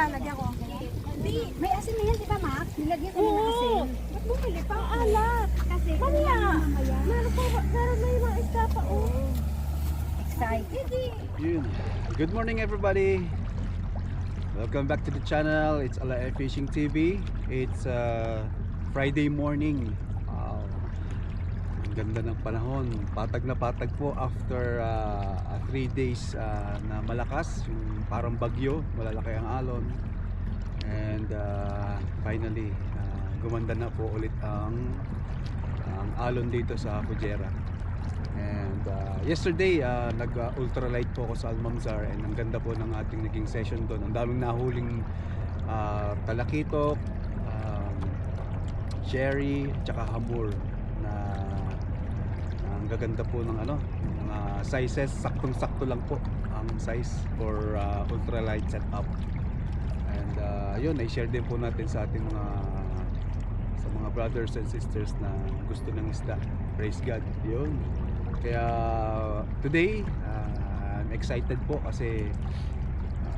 lagyan ko. Hindi, may asin na yan, di ba, Max? Nilagyan ko ng asin. Ba't bumili pa? Alat. Kasi, mamaya. Meron na yung mga isda pa, oh. Excited. Yun. Good morning everybody. Welcome back to the channel. It's Ala Fishing TV. It's Friday morning. Wow. Ang ganda ng panahon. Patag na patag po after 3 days na malakas. Yung parang bagyo. Malalaki ang alon. And finally, gumanda na po ulit ang alon dito sa Fujairah. And yesterday nag-ultralight po ako sa Almanzar, and ang ganda po ng ating naging session doon. Ang daming nahuling talakitok, cherry, tsaka hamur na ang gaganda po ng mga sizes. Saktong-sakto lang po ang size for ultralight setup. And yun, i-share din po natin sa ating mga brothers and sisters na gusto ng isda. Praise God. Yun. Kaya today I'm excited po kasi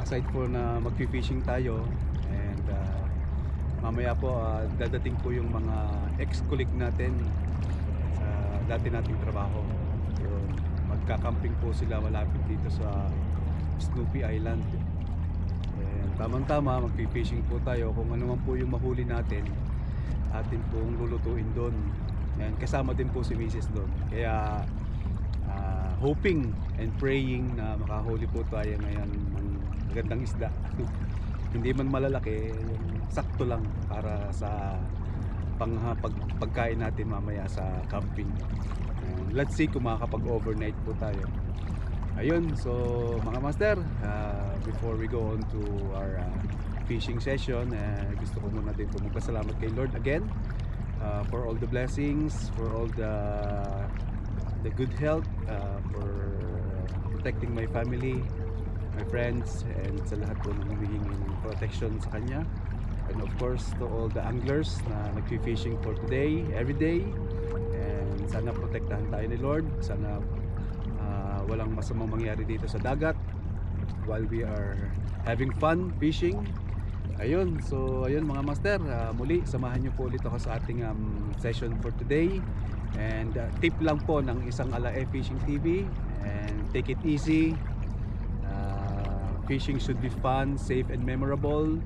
aside po na magfi-fishing tayo, and mamaya po dadating po yung mga ex-colleague natin sa dati nating trabaho. Yun, magka-camping po sila malapit dito sa Snoopy Island. And tamang-tama, magfi-fishing po tayo. Kung ano man po yung mahuli natin, atin pong lulutuin doon. And kasama din po si Mrs. doon. Kaya hoping and praying na makahuli po tayo ngayon ng magandang isda. Hindi man malalaki, sakto lang para sa pagkain natin mamaya sa camping. And let's see kung makakapag-overnight po tayo. Ayun, so mga master, before we go on to our fishing session, gusto ko muna din po magpasalamat kay Lord again for all the blessings, for all the good health, for protecting my family, my friends, and sa lahat po ng humihingi ng protection sa kanya. And of course to all the anglers na nag-fishing for today, every day. And sana protektahan tayo ni Lord. Sana walang masamang mangyari dito sa dagat while we are having fun fishing. Ayun, so ayun mga master, muli samahan niyo po ulit ako sa ating session for today. And tip lang po ng isang Ala Fishing TV, and take it easy. Fishing should be fun, safe and memorable.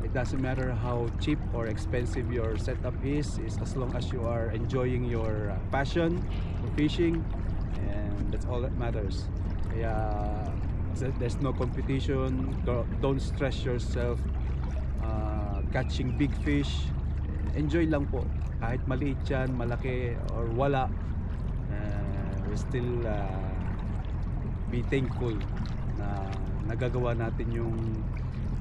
It doesn't matter how cheap or expensive your setup is as long as you are enjoying your passion for fishing, and that's all that matters. Kaya there's no competition. Don't stress yourself catching big fish. Enjoy lang po, kahit maliit yan, malaki or wala. We still be thankful na nagagawa natin yung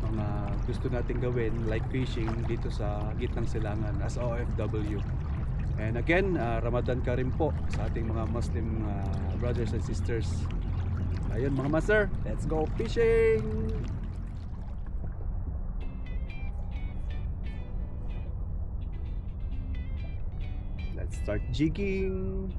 mga gusto natin gawin, like fishing dito sa gitnang silangan as OFW. And again, Ramadan Karim po sa ating mga Muslim brothers and sisters. Ayun mga master, let's go fishing! Let's start jigging!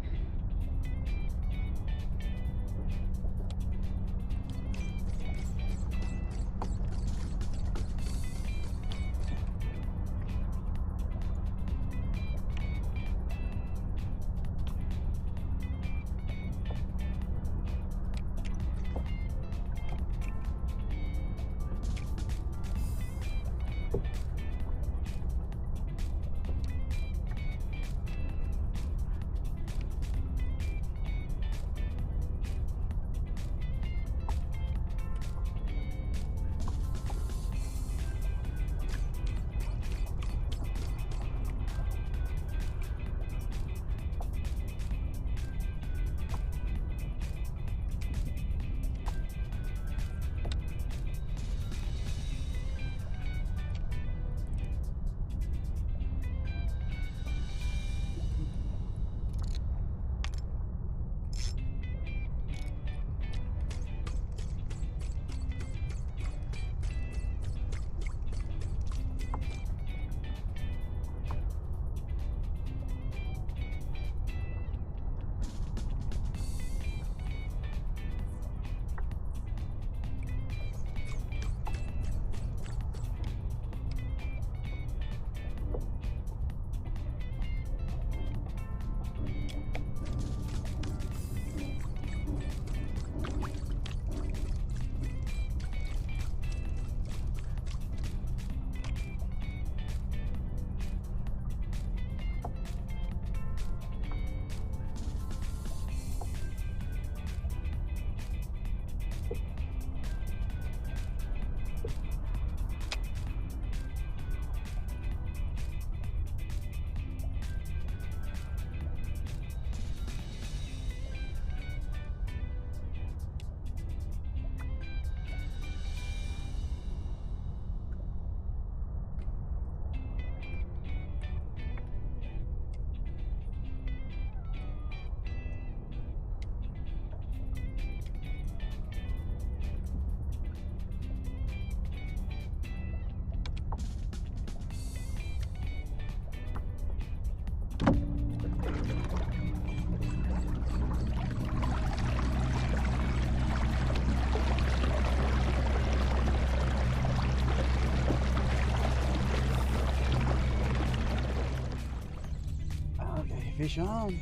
Fish on.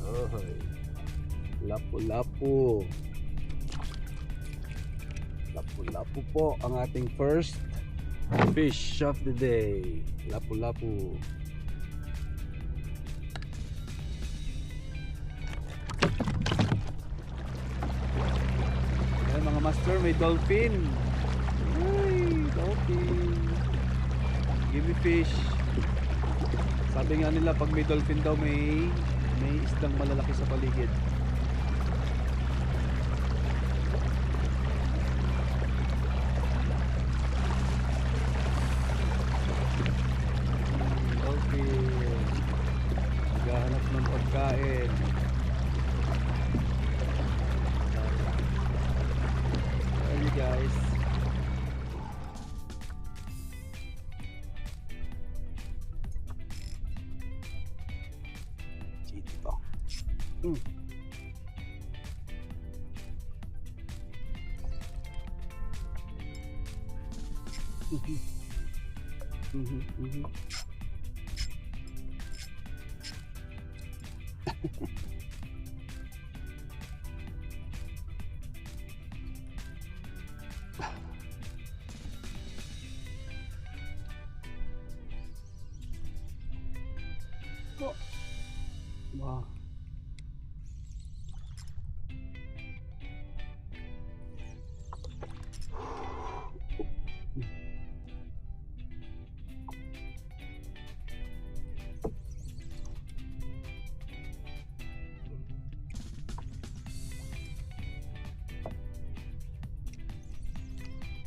Oy. Lapu-lapu. Lapu-lapu po ang ating first fish of the day. Lapu-lapu. Ayan mga master, may dolphin. Ay, dolphin. Give me fish. Sabi nga nila pag may dolphin daw may isdang malalaki sa paligid. Dolphin. Naghahanap ng pagkain. There you guys. Dito. Oh. Wow.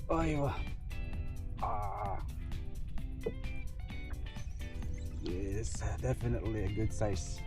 Aywa. Yes, definitely a good size.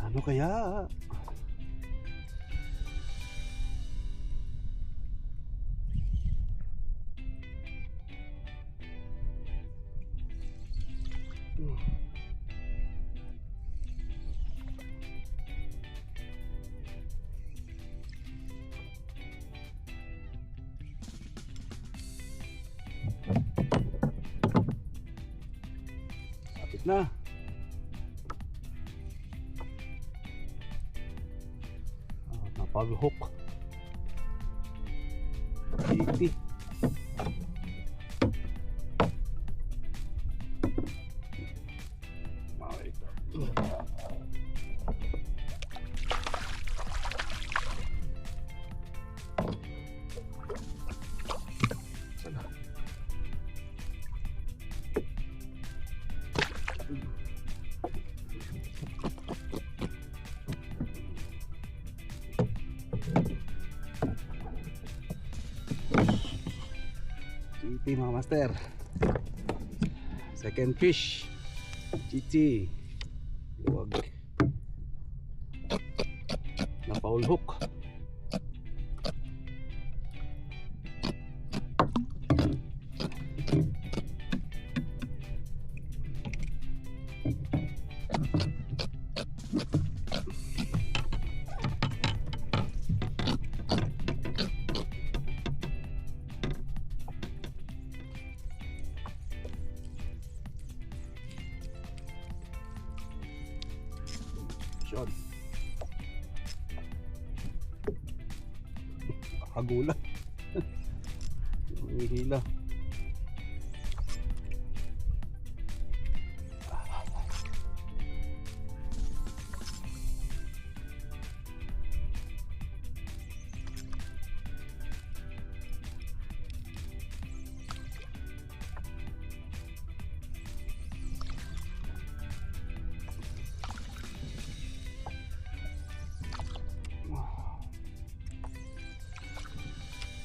Ano kaya? Kapit na. Napag-hook. 80. Sana. GT mga master, second fish, GT, luwag na foul hook. Shot. Hagula. Hihila.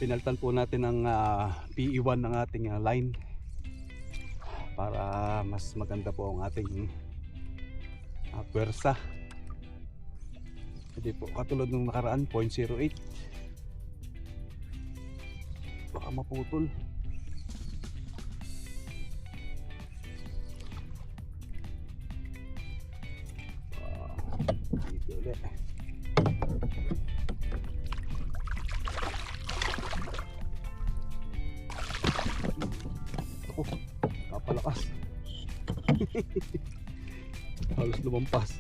Pinaltan po natin ng PE1 ng ating line para mas maganda po ang ating pwersa. Hindi po katulad nung nakaraan 0.08, baka maputol. Dito ulit. Ako, kapalakas. Halos lumampas.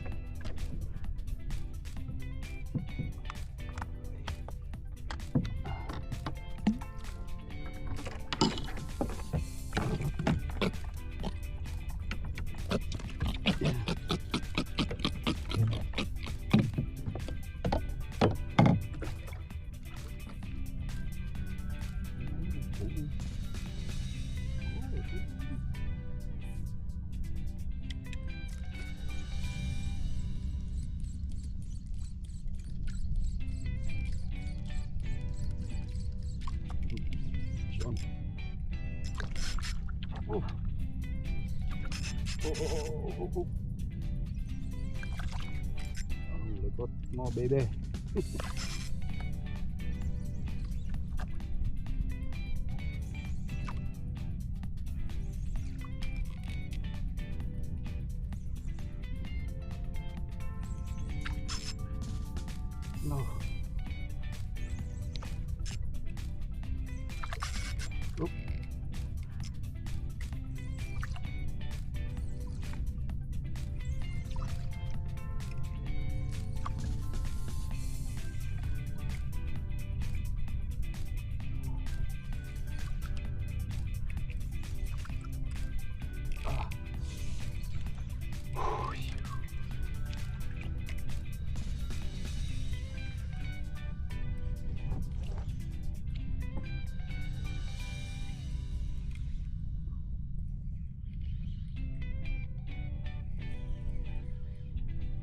Oh. Ang likot mo, baby. No. Oop.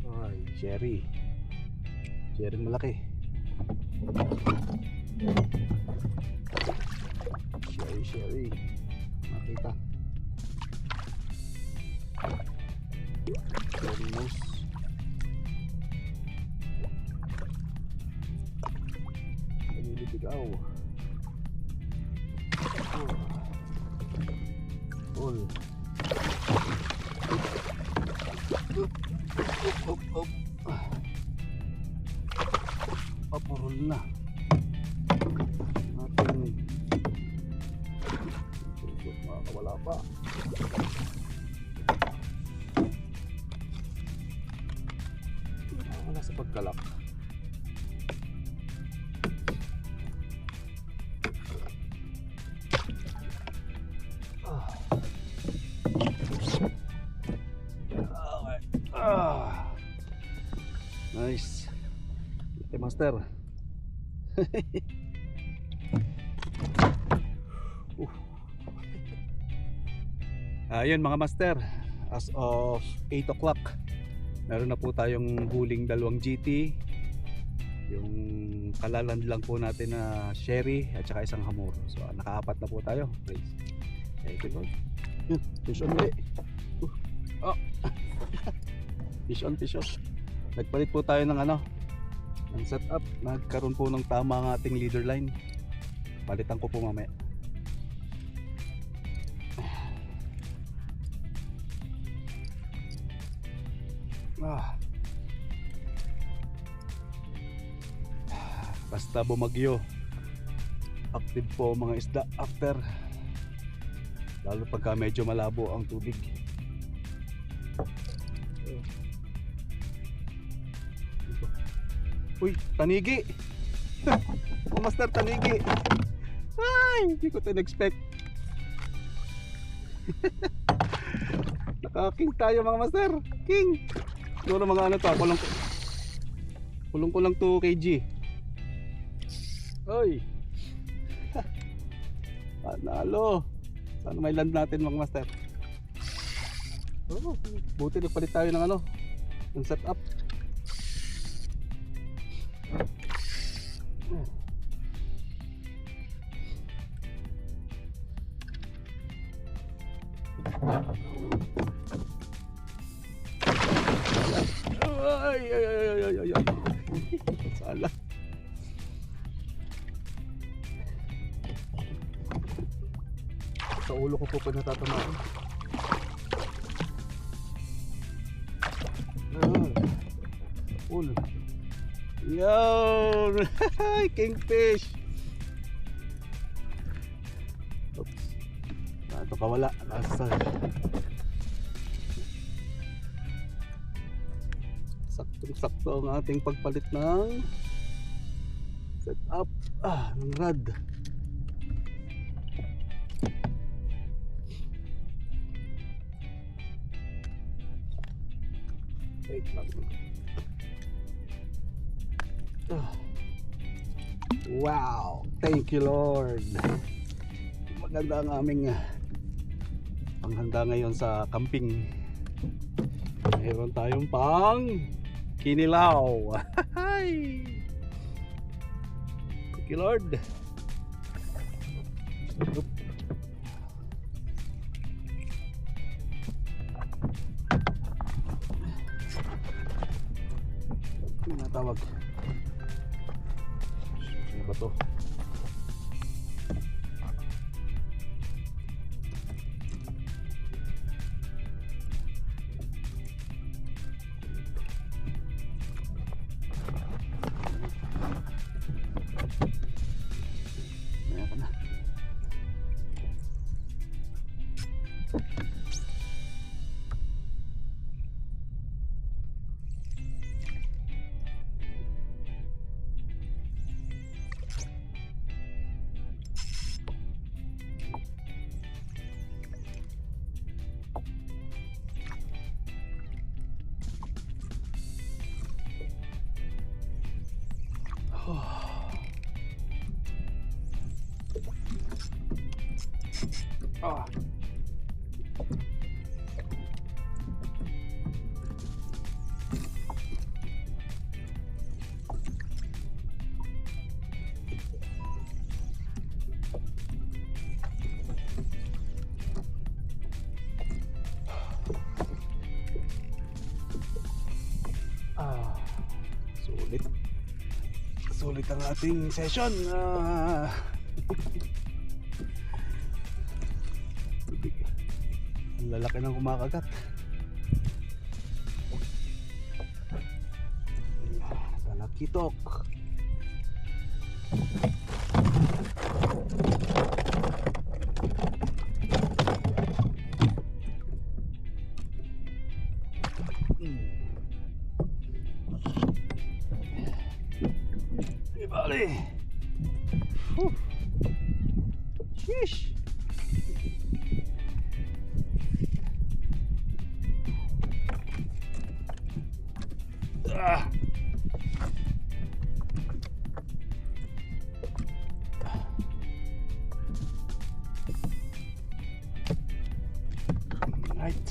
Ay, Sherry malaki. Sherry makita. Sherry nose. Nililigaw. Full. Up. Papurol na ating makakawala pa. Wala sa pagkalak. Nice. Ito master. Ayun mga master, as of 8 o'clock meron na po tayong huling dalawang GT, yung kalaland lang po natin na Sherry at saka isang hamor. So nakaapat na po tayo. Praise. Thank you Lord. Fish on ulit. Oh. Fish on. Nagpalit po tayo ng ng setup. Nagkaroon po ng tama ang ating leader line. Palitan ko po mamaya. Basta bumagyo, active po mga isda after, lalo pagka medyo malabo ang tubig. Uy, tanigi. Oh, master, tanigi. Ay, hindi ko tin-expect. Naka-king tayo mga master. King. Siguro mga to, kulong ko lang 2 kg. Oy. Panalo. Sana may land natin mga master. Oh, buti nagpalit tayo ng ng setup. Ay, ay, ay, ay, ay, ay, ay. Sala. Sa ulo ko po pa natatamaan. Full. Yun! Kingfish! Oops. Ito kawala. Nasa. Saktong-sakto ang ating pagpalit ng setup ng rod. Wait lang. Wow! Thank you, Lord. Maganda ang aming panghanda ngayon sa camping. Mayroon tayong pang kinilaw. Thank you, Lord. Tawag. Ano ba to? Meron na. Ah. Sulit. Sulit ang ating session. Ang lalaki ng kumakagat. Salakitok. Ibali. Sheesh. Right.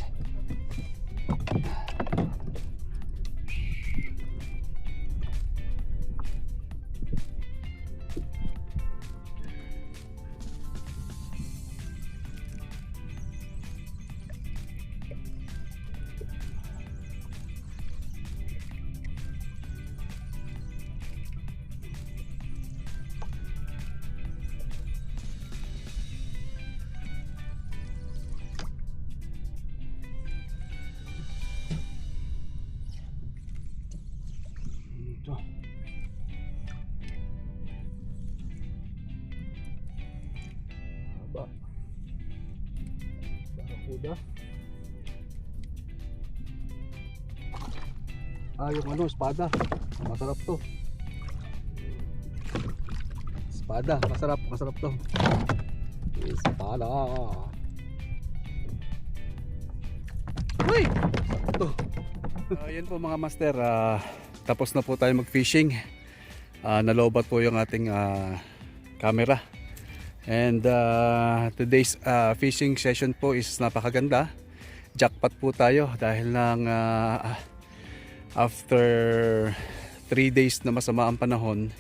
Ito. Haba. Barakuda. Yung espada. Masarap to. Espada, masarap to. Espada. Uy! Sakto. Yan po mga master, tapos na po tayo mag-fishing. Nalobat po yung ating camera. And today's fishing session po is napakaganda. Jackpot po tayo dahil lang after 3 days na masama ang panahon,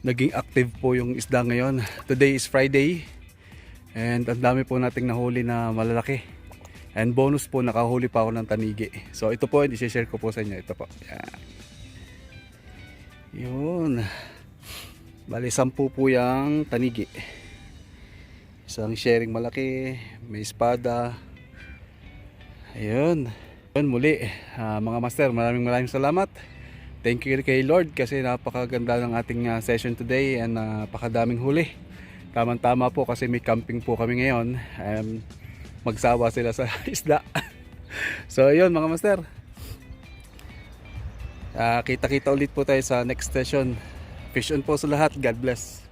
naging active po yung isda ngayon. Today is Friday and ang dami po nating nahuli na malalaki. And bonus po, nakahuli pa ako ng tanigi. So ito po, i-share ko po sa inyo. Ito po. Yan. Yun. Bali, 10 po yung tanigi. Isang sharing malaki, may espada. Ayun. Yun muli, mga master, maraming salamat. Thank you kay Lord kasi napakaganda ng ating session today and napakadaming huli. Tama-tama po kasi may camping po kami ngayon. Magsawa sila sa isda. So ayun mga master. Kita-kita ulit po tayo sa next session. Fish on po sa lahat. God bless.